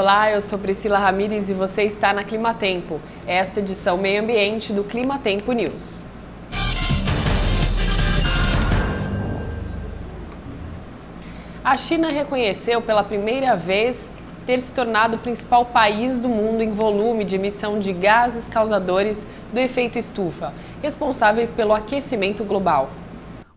Olá, eu sou Priscila Ramires e você está na Climatempo. Esta edição Meio Ambiente do Climatempo News. A China reconheceu pela primeira vez ter se tornado o principal país do mundo em volume de emissão de gases causadores do efeito estufa, responsáveis pelo aquecimento global.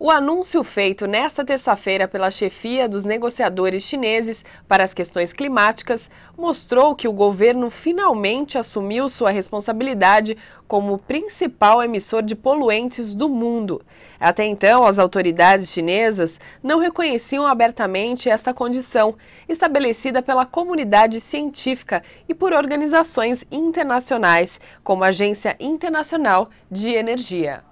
O anúncio feito nesta terça-feira pela chefia dos negociadores chineses para as questões climáticas mostrou que o governo finalmente assumiu sua responsabilidade como o principal emissor de poluentes do mundo. Até então, as autoridades chinesas não reconheciam abertamente esta condição, estabelecida pela comunidade científica e por organizações internacionais, como a Agência Internacional de Energia.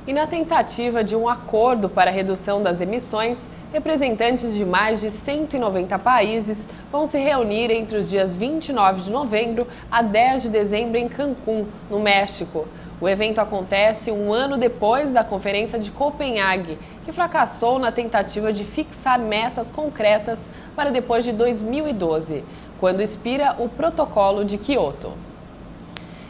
E na tentativa de um acordo para a redução das emissões, representantes de mais de 190 países vão se reunir entre os dias 29 de novembro a 10 de dezembro em Cancún, no México. O evento acontece um ano depois da Conferência de Copenhague, que fracassou na tentativa de fixar metas concretas para depois de 2012, quando expira o Protocolo de Quioto.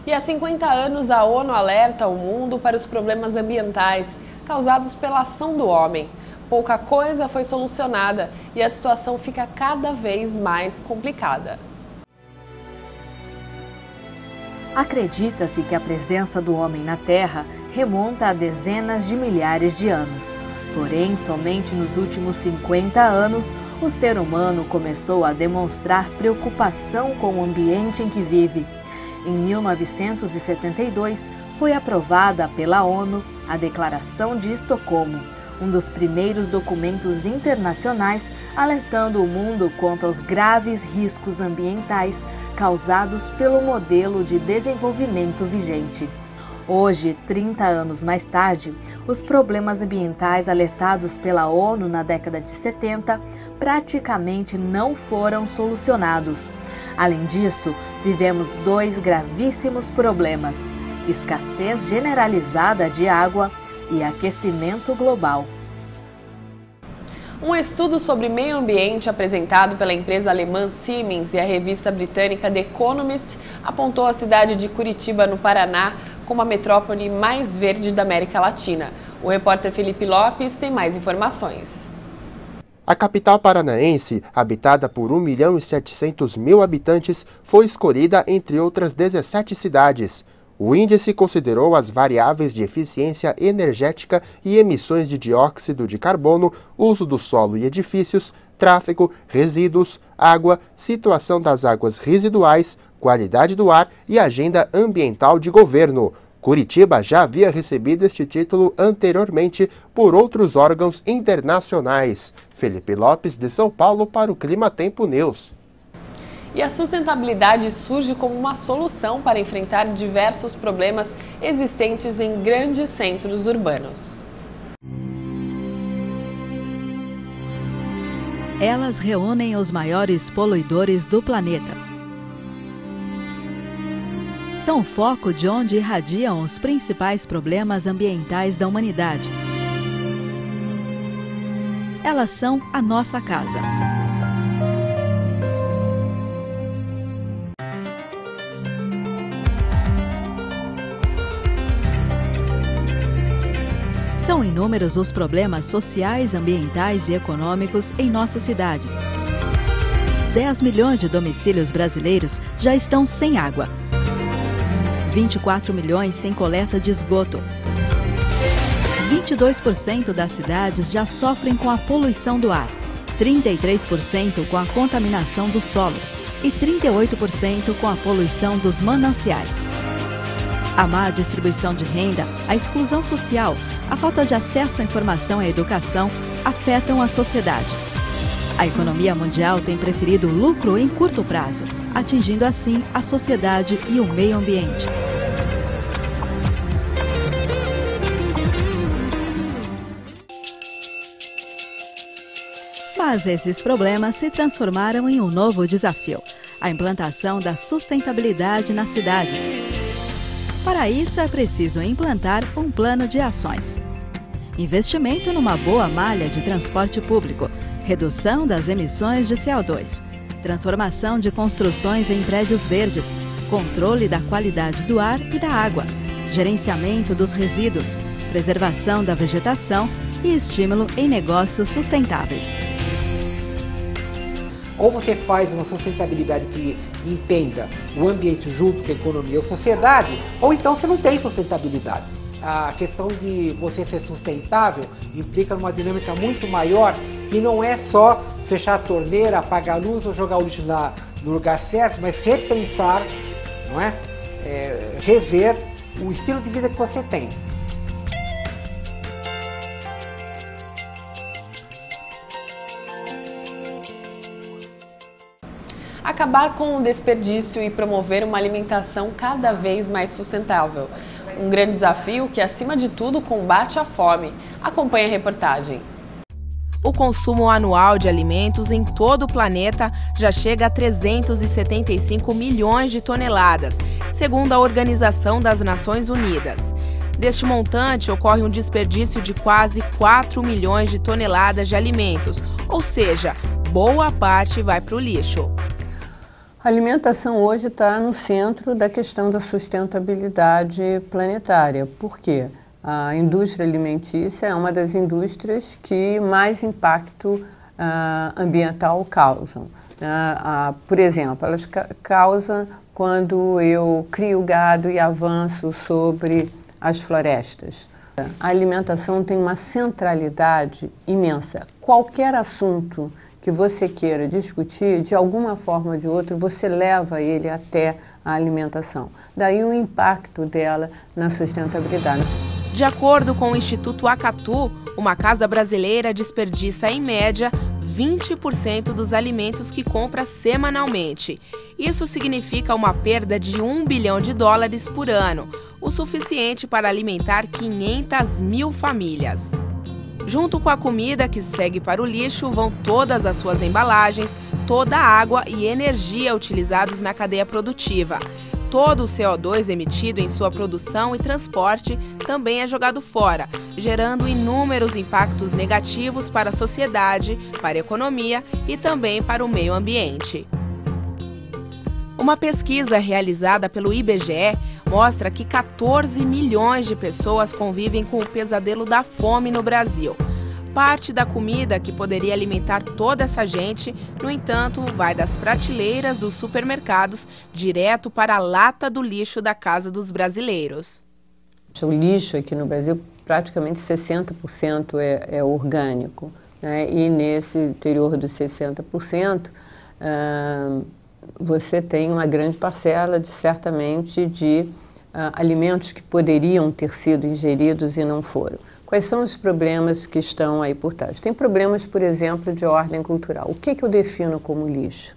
E há 50 anos a ONU alerta o mundo para os problemas ambientais causados pela ação do homem. Pouca coisa foi solucionada e a situação fica cada vez mais complicada. Acredita-se que a presença do homem na Terra remonta a dezenas de milhares de anos. Porém, somente nos últimos 50 anos, o ser humano começou a demonstrar preocupação com o ambiente em que vive. Em 1972, foi aprovada pela ONU a Declaração de Estocolmo, um dos primeiros documentos internacionais alertando o mundo contra os graves riscos ambientais causados pelo modelo de desenvolvimento vigente. Hoje, 30 anos mais tarde, os problemas ambientais alertados pela ONU na década de 70 praticamente não foram solucionados. Além disso, vivemos dois gravíssimos problemas: escassez generalizada de água e aquecimento global. Um estudo sobre meio ambiente apresentado pela empresa alemã Siemens e a revista britânica The Economist apontou a cidade de Curitiba, no Paraná, como a metrópole mais verde da América Latina. O repórter Felipe Lopes tem mais informações. A capital paranaense, habitada por 1.700.000 habitantes, foi escolhida entre outras 17 cidades. O índice considerou as variáveis de eficiência energética e emissões de dióxido de carbono, uso do solo e edifícios, tráfego, resíduos, água, situação das águas residuais, qualidade do ar e agenda ambiental de governo. Curitiba já havia recebido este título anteriormente por outros órgãos internacionais. Felipe Lopes, de São Paulo, para o Climatempo News. E a sustentabilidade surge como uma solução para enfrentar diversos problemas existentes em grandes centros urbanos. Elas reúnem os maiores poluidores do planeta. São o foco de onde irradiam os principais problemas ambientais da humanidade. Elas são a nossa casa. São inúmeros os problemas sociais, ambientais e econômicos em nossas cidades. 10 milhões de domicílios brasileiros já estão sem água. 24 milhões sem coleta de esgoto. 22% das cidades já sofrem com a poluição do ar, 33% com a contaminação do solo e 38% com a poluição dos mananciais. A má distribuição de renda, a exclusão social, a falta de acesso à informação e à educação afetam a sociedade. A economia mundial tem preferido lucro em curto prazo, atingindo assim a sociedade e o meio ambiente. Mas esses problemas se transformaram em um novo desafio: a implantação da sustentabilidade nas cidades. Para isso é preciso implantar um plano de ações. Investimento numa boa malha de transporte público, redução das emissões de CO2, transformação de construções em prédios verdes, controle da qualidade do ar e da água, gerenciamento dos resíduos, preservação da vegetação e estímulo em negócios sustentáveis. Ou você faz uma sustentabilidade que entenda o ambiente junto com a economia ou sociedade, ou então você não tem sustentabilidade. A questão de você ser sustentável implica numa dinâmica muito maior, que não é só fechar a torneira, apagar a luz ou jogar o lixo no lugar certo, mas repensar, não é? Rever o estilo de vida que você tem. Acabar com o desperdício e promover uma alimentação cada vez mais sustentável. Um grande desafio que, acima de tudo, combate a fome. Acompanhe a reportagem. O consumo anual de alimentos em todo o planeta já chega a 375 milhões de toneladas, segundo a Organização das Nações Unidas. Deste montante, ocorre um desperdício de quase 4 milhões de toneladas de alimentos, ou seja, boa parte vai para o lixo. A alimentação hoje está no centro da questão da sustentabilidade planetária. Por quê? A indústria alimentícia é uma das indústrias que mais impacto ambiental causam. Por exemplo, elas causam quando eu crio gado e avanço sobre as florestas. A alimentação tem uma centralidade imensa. Qualquer assunto que você queira discutir, de alguma forma ou de outra, você leva ele até a alimentação. Daí o impacto dela na sustentabilidade. De acordo com o Instituto Acatu, uma casa brasileira desperdiça, em média, 20% dos alimentos que compra semanalmente. Isso significa uma perda de $1 bilhão por ano, o suficiente para alimentar 500 mil famílias. Junto com a comida que segue para o lixo vão todas as suas embalagens, toda a água e energia utilizados na cadeia produtiva. Todo o CO2 emitido em sua produção e transporte também é jogado fora, gerando inúmeros impactos negativos para a sociedade, para a economia e também para o meio ambiente. Uma pesquisa realizada pelo IBGE mostra que 14 milhões de pessoas convivem com o pesadelo da fome no Brasil. Parte da comida que poderia alimentar toda essa gente, no entanto, vai das prateleiras dos supermercados direto para a lata do lixo da casa dos brasileiros. O lixo aqui no Brasil, praticamente 60% é orgânico, né? E nesse interior dos 60%, você tem uma grande parcela, certamente, de alimentos que poderiam ter sido ingeridos e não foram. Quais são os problemas que estão aí por trás? Tem problemas, por exemplo, de ordem cultural. O que eu defino como lixo?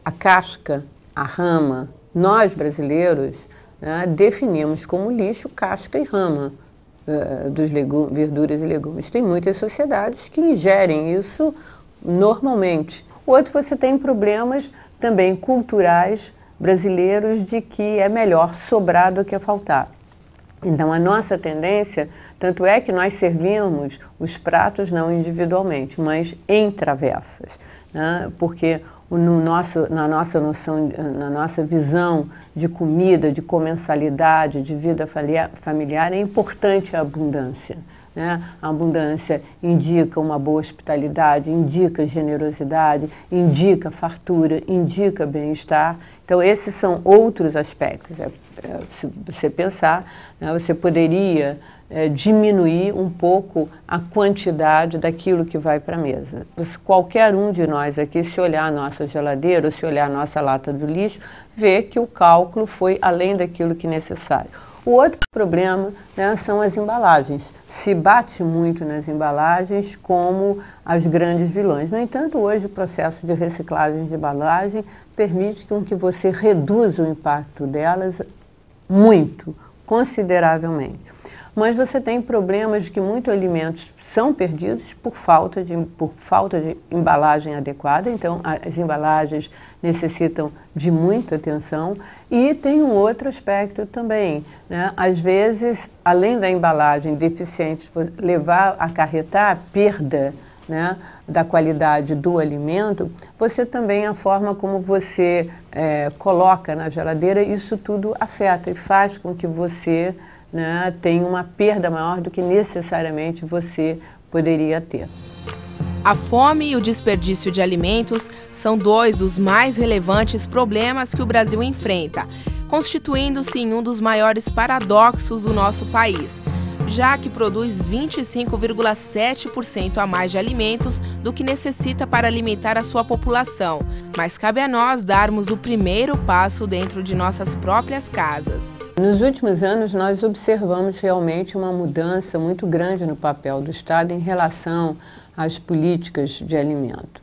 A casca, a rama, nós brasileiros, né, definimos como lixo casca e rama dos verduras e legumes. Tem muitas sociedades que ingerem isso normalmente. Outro, você tem problemas também culturais brasileiros de que é melhor sobrar do que faltar. Então, a nossa tendência, tanto é que nós servimos os pratos não individualmente, mas em travessas, né? Porque na nossa visão de comida, de comensalidade, de vida familiar, é importante a abundância. Né? A abundância indica uma boa hospitalidade, indica generosidade, indica fartura, indica bem-estar. Então, esses são outros aspectos. Se você pensar, né, você poderia diminuir um pouco a quantidade daquilo que vai para a mesa. Qualquer um de nós aqui, se olhar a nossa geladeira ou se olhar a nossa lata do lixo, vê que o cálculo foi além daquilo que é necessário. O outro problema, né, são as embalagens. Se bate muito nas embalagens como as grandes vilãs. No entanto, hoje o processo de reciclagem de embalagem permite que você reduza o impacto delas muito, consideravelmente. Mas você tem problemas de que muitos alimentos são perdidos por falta de embalagem adequada, então as embalagens necessitam de muita atenção. E tem um outro aspecto também, né? Às vezes, além da embalagem deficiente acarretar a perda né, da qualidade do alimento, você também, a forma como você coloca na geladeira, isso tudo afeta e faz com que você, né, tenha uma perda maior do que necessariamente você poderia ter. A fome e o desperdício de alimentos são dois dos mais relevantes problemas que o Brasil enfrenta, constituindo-se em um dos maiores paradoxos do nosso país, já que produz 25,7% a mais de alimentos do que necessita para alimentar a sua população. Mas cabe a nós darmos o primeiro passo dentro de nossas próprias casas. Nos últimos anos, nós observamos realmente uma mudança muito grande no papel do Estado em relação às políticas de alimento.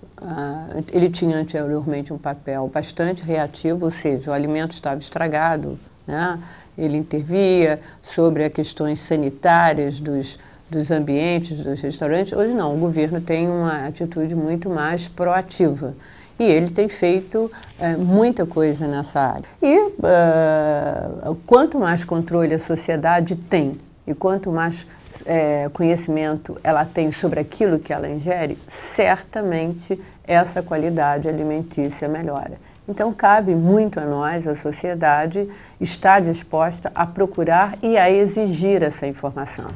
Ele tinha anteriormente um papel bastante reativo, ou seja, o alimento estava estragado, né? Ele intervia sobre as questões sanitárias dos ambientes, dos restaurantes. Hoje não, o governo tem uma atitude muito mais proativa. E ele tem feito muita coisa nessa área. E quanto mais controle a sociedade tem e quanto mais conhecimento ela tem sobre aquilo que ela ingere, certamente essa qualidade alimentícia melhora. Então cabe muito a nós, a sociedade, estar disposta a procurar e a exigir essa informação.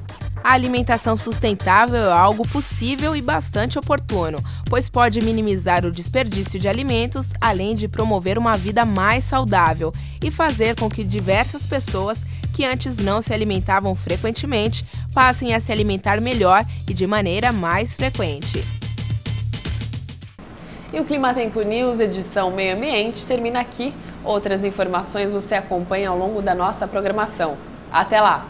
A alimentação sustentável é algo possível e bastante oportuno, pois pode minimizar o desperdício de alimentos, além de promover uma vida mais saudável e fazer com que diversas pessoas que antes não se alimentavam frequentemente passem a se alimentar melhor e de maneira mais frequente. E o Climatempo News, edição Meio Ambiente, termina aqui. Outras informações você acompanha ao longo da nossa programação. Até lá!